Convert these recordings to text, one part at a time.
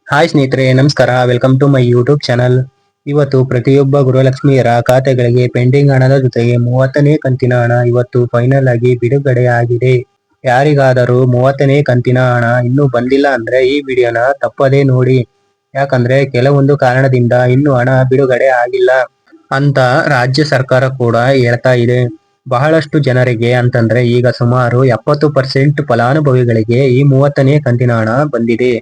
Hi ಸ್ನೇಹಿತರೆ, ನಮಸ್ಕಾರ. Welcome to my YouTube channel. ಇವತ್ತು ಪ್ರತಿಯೊಬ್ಬ ಗೃಹಲಕ್ಷ್ಮಿಯರ ಖಾತೆಗಳಿಗೆ ಪೆಂಡಿಂಗ್ ಹಣದ ಜೊತೆಗೆ 30ನೇ ಕಂತಿನ ಹಣ ಇವತ್ತು ಫೈನಲ್ ಆಗಿ ಬಿಡುಗಡೆ ಆಗಿದೆ. ಯಾರಿಗಾದರೂ 30ನೇ ಕಂತಿನ ಹಣ ಇನ್ನೂ ಬಂದಿಲ್ಲ ಅಂದ್ರೆ ಈ ವಿಡಿಯೋನ ತಪ್ಪದೇ ನೋಡಿ. ಯಾಕಂದ್ರೆ ಕೆಲವೊಂದು ಕಾರಣದಿಂದ ಇನ್ನೂ ಹಣ ಬಿಡುಗಡೆ ಆಗಿಲ್ಲ ಅಂತ ರಾಜ್ಯ ಸರ್ಕಾರ ಕೂಡ ಹೇಳ್ತಾ ಇದೆ. ಬಹಳಷ್ಟು ಜನರಿಗೆ ಅಂತಂದ್ರೆ ಈಗ ಸುಮಾರು 70% ಫಲಾನುಭವಿಗಳಿಗೆ ಈ 30ನೇ ಕಂತಿನ ಹಣ ಬಂದಿದೆ.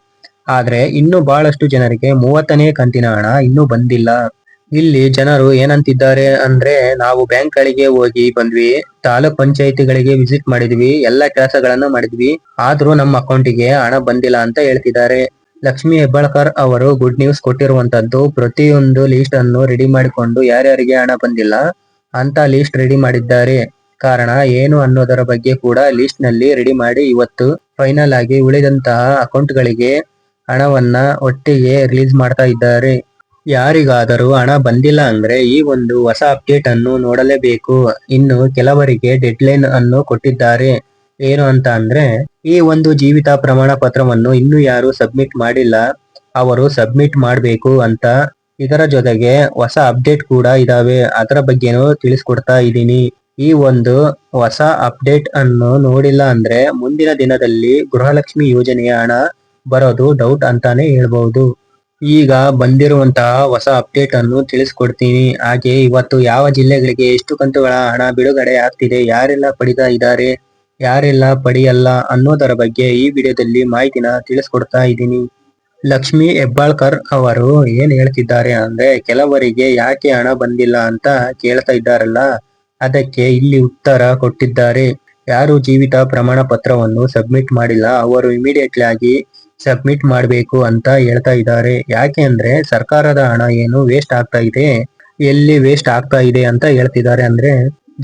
ಆದ್ರೆ ಇನ್ನು ಬಹಳಷ್ಟು ಜನರಿಗೆ 30ನೇ ಕಂತಿನ ಹಣ ಇನ್ನೂ ಬಂದಿಲ್ಲ. ಇಲ್ಲಿ ಜನರು ಏನಂತಿದ್ದಾರೆ ಅಂದ್ರೆ, ನಾವು ಬ್ಯಾಂಕ್ಗಳಿಗೆ ಹೋಗಿ ಬಂದ್ವಿ, ತಾಲೂಕ್ ಪಂಚಾಯತಿಗಳಿಗೆ ವಿಸಿಟ್ ಮಾಡಿದ್ವಿ, ಎಲ್ಲಾ ಕೆಲಸಗಳನ್ನ ಮಾಡಿದ್ವಿ, ಆದ್ರೂ ನಮ್ಮ ಅಕೌಂಟಿಗೆ ಹಣ ಬಂದಿಲ್ಲ ಅಂತ ಹೇಳ್ತಿದ್ದಾರೆ. ಲಕ್ಷ್ಮಿ ಹೆಬ್ಬಾಳ್ಕರ್ ಅವರು ಗುಡ್ ನ್ಯೂಸ್ ಕೊಟ್ಟಿರುವಂತದ್ದು, ಪ್ರತಿಯೊಂದು ಲಿಸ್ಟ್ ಅನ್ನು ರೆಡಿ ಮಾಡಿಕೊಂಡು ಯಾರ್ಯಾರಿಗೆ ಹಣ ಬಂದಿಲ್ಲ ಅಂತ ಲಿಸ್ಟ್ ರೆಡಿ ಮಾಡಿದ್ದಾರೆ. ಕಾರಣ ಏನು ಅನ್ನೋದರ ಬಗ್ಗೆ ಕೂಡ ಲಿಸ್ಟ್ ನಲ್ಲಿ ರೆಡಿ ಮಾಡಿ ಇವತ್ತು ಫೈನಲ್ ಆಗಿ ಉಳಿದಂತಹ ಅಕೌಂಟ್ಗಳಿಗೆ ಹಣವನ್ನ ಒಟ್ಟಿಗೆ ರಿಲೀಸ್ ಮಾಡ್ತಾ ಇದ್ದಾರೆ. ಯಾರಿಗಾದರೂ ಹಣ ಬಂದಿಲ್ಲ ಅಂದ್ರೆ ಈ ಒಂದು ಹೊಸ ಅಪ್ಡೇಟ್ ಅನ್ನು ನೋಡಲೇಬೇಕು. ಇನ್ನು ಕೆಲವರಿಗೆ ಡೆಡ್ಲೈನ್ ಅನ್ನು ಕೊಟ್ಟಿದ್ದಾರೆ. ಏನು ಅಂತ ಅಂದ್ರೆ, ಈ ಒಂದು ಜೀವಿತ ಪ್ರಮಾಣ ಪತ್ರವನ್ನು ಇನ್ನು ಯಾರು ಸಬ್ಮಿಟ್ ಮಾಡಿಲ್ಲ ಅವರು ಸಬ್ಮಿಟ್ ಮಾಡಬೇಕು ಅಂತ. ಇದರ ಜೊತೆಗೆ ಹೊಸ ಅಪ್ಡೇಟ್ ಕೂಡ ಇದಾವೆ, ಅದರ ಬಗ್ಗೆನೂ ತಿಳಿಸ್ಕೊಡ್ತಾ ಇದ್ದೀನಿ. ಈ ಒಂದು ಹೊಸ ಅಪ್ಡೇಟ್ ಅನ್ನು ನೋಡಿಲ್ಲ ಅಂದ್ರೆ ಮುಂದಿನ ದಿನದಲ್ಲಿ ಗೃಹಲಕ್ಷ್ಮಿ ಯೋಜನೆಯ ಹಣ ಬರೋದು ಡೌಟ್ ಅಂತಾನೆ ಹೇಳ್ಬಹುದು. ಈಗ ಬಂದಿರುವಂತಹ ಹೊಸ ಅಪ್ಡೇಟ್ ಅನ್ನು ತಿಳಿಸ್ಕೊಡ್ತೀನಿ. ಹಾಗೆ ಇವತ್ತು ಯಾವ ಜಿಲ್ಲೆಗಳಿಗೆ ಎಷ್ಟು ಕಂತುಗಳ ಹಣ ಬಿಡುಗಡೆ ಆಗ್ತಿದೆ, ಯಾರೆಲ್ಲ ಪಡಿತಾ ಇದ್ದಾರೆ, ಯಾರೆಲ್ಲ ಪಡಿಯಲ್ಲ ಅನ್ನೋದರ ಬಗ್ಗೆ ಈ ವಿಡಿಯೋದಲ್ಲಿ ಮಾಹಿತಿನ ತಿಳಿಸ್ಕೊಡ್ತಾ ಇದ್ದೀನಿ. ಲಕ್ಷ್ಮಿ ಹೆಬ್ಬಾಳ್ಕರ್ ಅವರು ಏನ್ ಹೇಳ್ತಿದ್ದಾರೆ ಅಂದ್ರೆ, ಕೆಲವರಿಗೆ ಯಾಕೆ ಹಣ ಬಂದಿಲ್ಲ ಅಂತ ಕೇಳ್ತಾ ಇದ್ದಾರಲ್ಲ, ಅದಕ್ಕೆ ಇಲ್ಲಿ ಉತ್ತರ ಕೊಟ್ಟಿದ್ದಾರೆ. ಯಾರು ಜೀವಿತ ಪ್ರಮಾಣ ಪತ್ರವನ್ನು ಸಬ್ಮಿಟ್ ಮಾಡಿಲ್ಲ ಅವರು ಇಮಿಡಿಯೇಟ್ಲಿ ಆಗಿ ಸಬ್ಮಿಟ್ ಮಾಡಬೇಕು ಅಂತ ಹೇಳ್ತಾ ಇದ್ದಾರೆ. ಯಾಕೆ ಅಂದ್ರೆ ಸರ್ಕಾರದ ಹಣ ಏನು ವೇಸ್ಟ್ ಆಗ್ತಾ ಇದೆ, ಎಲ್ಲಿ ವೇಸ್ಟ್ ಆಗ್ತಾ ಇದೆ ಅಂತ ಹೇಳ್ತಿದ್ದಾರೆ ಅಂದ್ರೆ,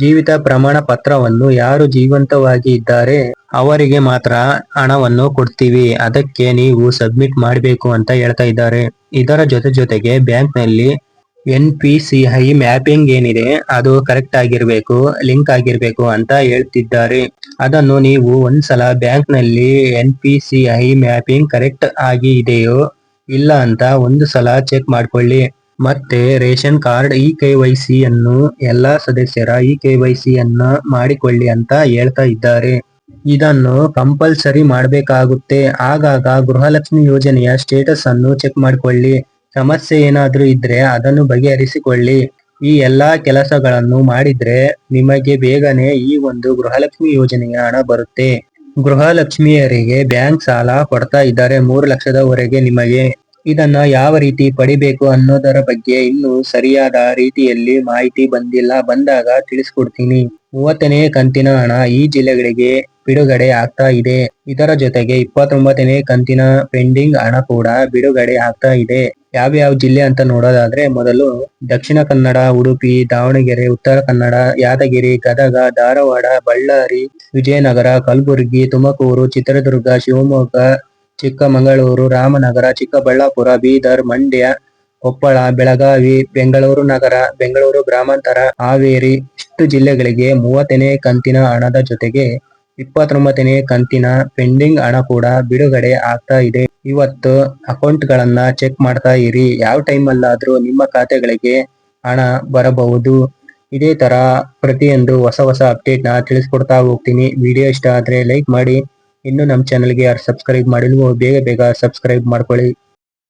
ಜೀವಿತ ಪ್ರಮಾಣ ಪತ್ರವನ್ನು ಯಾರು ಜೀವಂತವಾಗಿ ಇದ್ದಾರೆ ಅವರಿಗೆ ಮಾತ್ರ ಹಣವನ್ನು ಕೊಡ್ತೀವಿ, ಅದಕ್ಕೆ ನೀವು ಸಬ್ಮಿಟ್ ಮಾಡಬೇಕು ಅಂತ ಹೇಳ್ತಾ ಇದ್ದಾರೆ. ಇದರ ಜೊತೆಗೆ ಬ್ಯಾಂಕ್ ನಲ್ಲಿ NPCI ಮ್ಯಾಪಿಂಗ್ ಏನಿದೆ ಅದು ಕರೆಕ್ಟ್ ಆಗಿರ್ಬೇಕು, ಲಿಂಕ್ ಆಗಿರ್ಬೇಕು ಅಂತ ಹೇಳ್ತಿದ್ದಾರೆ. ಅದನ್ನು ನೀವು ಒಂದ್ಸಲ ಬ್ಯಾಂಕ್ ನಲ್ಲಿ NPCI ಮ್ಯಾಪಿಂಗ್ ಕರೆಕ್ಟ್ ಆಗಿ ಇದೆಯೋ ಇಲ್ಲ ಅಂತ ಒಂದು ಸಲ ಚೆಕ್ ಮಾಡ್ಕೊಳ್ಳಿ. ಮತ್ತೆ ರೇಷನ್ ಕಾರ್ಡ್ eKYC ಅನ್ನು ಎಲ್ಲಾ ಸದಸ್ಯರ eKYC ಅನ್ನ ಮಾಡಿಕೊಳ್ಳಿ ಅಂತ ಹೇಳ್ತಾ ಇದ್ದಾರೆ. ಇದನ್ನು ಕಂಪಲ್ಸರಿ ಮಾಡಬೇಕಾಗುತ್ತೆ. ಆಗಾಗ ಗೃಹಲಕ್ಷ್ಮಿ ಯೋಜನೆಯ ಸ್ಟೇಟಸ್ ಅನ್ನು ಚೆಕ್ ಮಾಡ್ಕೊಳ್ಳಿ. ಸಮಸ್ಯೆ ಏನಾದ್ರೂ ಇದ್ರೆ ಅದನ್ನು ಬಗೆಹರಿಸಿಕೊಳ್ಳಿ. ಈ ಎಲ್ಲಾ ಕೆಲಸಗಳನ್ನು ಮಾಡಿದ್ರೆ ನಿಮಗೆ ಬೇಗನೆ ಈ ಒಂದು ಗೃಹಲಕ್ಷ್ಮಿ ಯೋಜನೆಯ ಹಣ ಬರುತ್ತೆ. ಗೃಹಲಕ್ಷ್ಮಿಯರಿಗೆ ಬ್ಯಾಂಕ್ ಸಾಲ ಕೊಡ್ತಾ ಇದ್ದಾರೆ 3 ಲಕ್ಷದವರೆಗೆ ನಿಮಗೆ. ಇದನ್ನ ಯಾವ ರೀತಿ ಪಡಿಬೇಕು ಅನ್ನೋದರ ಬಗ್ಗೆ ಇನ್ನೂ ಸರಿಯಾದ ರೀತಿಯಲ್ಲಿ ಮಾಹಿತಿ ಬಂದಿಲ್ಲ, ಬಂದಾಗ ತಿಳಿಸ್ಕೊಡ್ತೀನಿ. 30ನೇ ಕಂತಿನ ಹಣ ಈ ಜಿಲ್ಲೆಗಳಿಗೆ ಬಿಡುಗಡೆ ಆಗ್ತಾ ಇದೆ. ಇದರ ಜೊತೆಗೆ 29ನೇ ಕಂತಿನ ಪೆಂಡಿಂಗ್ ಹಣ ಕೂಡ ಬಿಡುಗಡೆ ಆಗ್ತಾ ಇದೆ. ಯಾವ್ಯಾವ ಜಿಲ್ಲೆ ಅಂತ ನೋಡೋದಾದ್ರೆ, ಮೊದಲು ದಕ್ಷಿಣ ಕನ್ನಡ, ಉಡುಪಿ, ದಾವಣಗೆರೆ, ಉತ್ತರ ಕನ್ನಡ, ಯಾದಗಿರಿ, ಗದಗ, ಧಾರವಾಡ, ಬಳ್ಳಾರಿ, ವಿಜಯನಗರ, ಕಲಬುರಗಿ, ತುಮಕೂರು, ಚಿತ್ರದುರ್ಗ, ಶಿವಮೊಗ್ಗ, ಚಿಕ್ಕಮಗಳೂರು, ರಾಮನಗರ, ಚಿಕ್ಕಬಳ್ಳಾಪುರ, ಬೀದರ್, ಮಂಡ್ಯ, ಕೊಪ್ಪಳ, ಬೆಳಗಾವಿ, ಬೆಂಗಳೂರು ನಗರ, ಬೆಂಗಳೂರು ಗ್ರಾಮಾಂತರ, ಹಾವೇರಿ ಇಷ್ಟು ಜಿಲ್ಲೆಗಳಿಗೆ 30ನೇ ಕಂತಿನ ಹಣದ ಜೊತೆಗೆ 29ನೇ ಕಂತಿನ ಪೆಂಡಿಂಗ್ ಹಣ ಕೂಡ ಬಿಡುಗಡೆ ಆಗ್ತಾ ಇದೆ. ಇವತ್ತು ಅಕೌಂಟ್ ಗಳನ್ನ ಚೆಕ್ ಮಾಡ್ತಾ ಇರಿ. ಯಾವ ಟೈಮ್ ಅಲ್ಲಾದ್ರೂ ನಿಮ್ಮ ಖಾತೆಗಳಿಗೆ ಹಣ ಬರಬಹುದು. ಇದೇ ತರ ಪ್ರತಿಯೊಂದು ಹೊಸ ಅಪ್ಡೇಟ್ ನ ತಿಳಿಸ್ಕೊಡ್ತಾ ಹೋಗ್ತೀನಿ. ವಿಡಿಯೋ ಇಷ್ಟ ಆದ್ರೆ ಲೈಕ್ ಮಾಡಿ. ಇನ್ನು ನಮ್ಮ ಚಾನಲ್ಗೆ ಯಾರು ಸಬ್ಸ್ಕ್ರೈಬ್ ಮಾಡಿಲ್ವೋ ಬೇಗ ಸಬ್ಸ್ಕ್ರೈಬ್ ಮಾಡ್ಕೊಳ್ಳಿ.